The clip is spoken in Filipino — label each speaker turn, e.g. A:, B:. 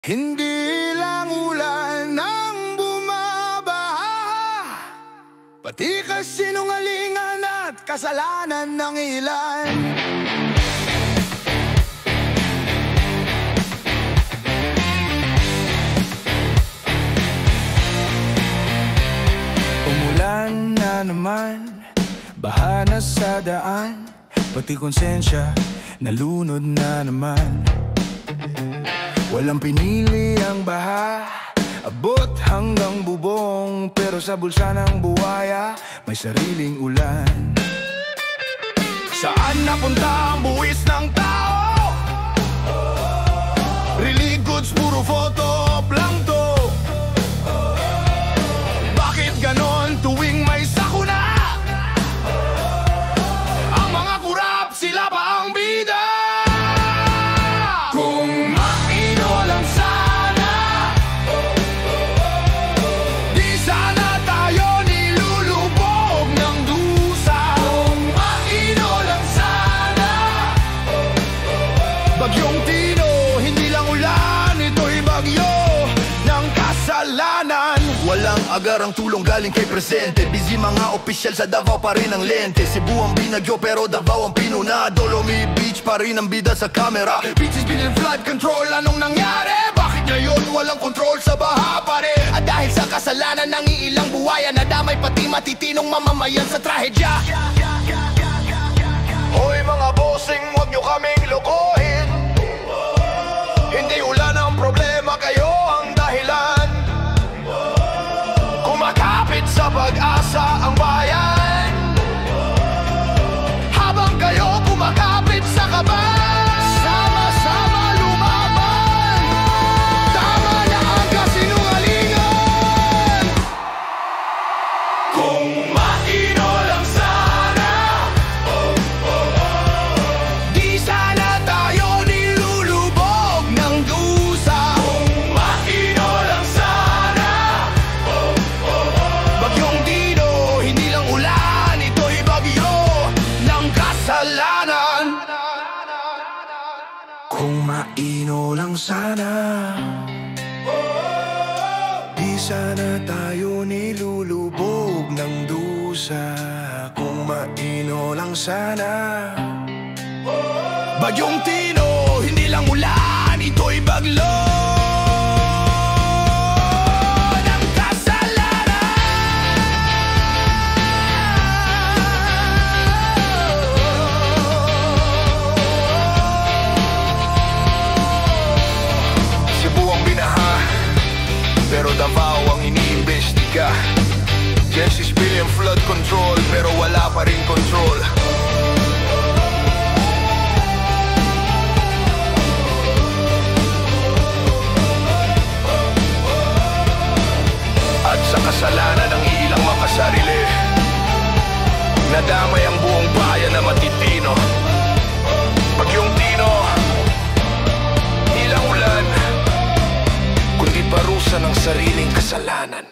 A: Hindi lang ulan ang bumabaha, pati kasinungalingan at kasalanan ng ilan. Umulan na naman, baha na sa daan, pati konsensya nalunod na naman. Walang pinili ang baha, abot hanggang bubong, pero sa bulsa ng buhaya may sariling ulan. Saan napunta ang buwis ng tao? Relief goods, puro photo op lang to. Bakit ganon tuwing may sakuna? Ang mga kurap, sila pa ang bida. Bagyong Tino, hindi lang ulan, ito'y bagyo ng kasalanan. Walang agarang tulong galing kay Presidente, busy mga opisyal sa Davao pa rin ang lente. Cebu ang binagyo pero Davao ang pinuna, Dolomi Beach pa rin ang bida sa camera. Beach is been in flood control, anong nangyari? Bakit ngayon walang control sa baha pa rin? At dahil sa kasalanan ng iilang buhaya, nadamay pati matitinong mamamayan sa trahedya. Hoy mga bossing, huwag nyo kaming lokohin. Hindi ulan ang problema, kayo ang dahilan. Kumakapit sa pag-asa ang bayan, habang kayo kumakapit sa kaban. Sama-sama lumaban, tama na ang kasinungalingan. Kung maino lang sana, di sana tayo nilulubog ng dusa. Kung maino lang sana, Bagyong Tino, hindi lang ulan, ito'y bagyo ng kasalanan. Kung maino lang sana, di sana tayo nilulubog ng dusa. Kung maino lang sana, Bagyong Tino, hindi lang ulan, ito'y bagyo ng kasalanan. Cebu ang binaha, pero Davao ang iniimbestiga. Genesis billion flood control, pero wala pa rin control. At sa kasalanan ng ilang makasarili, nadamay ang buong bayan na matitino. Bagyong Tino, ilang ulan, kundi parusa ng sariling kasalanan.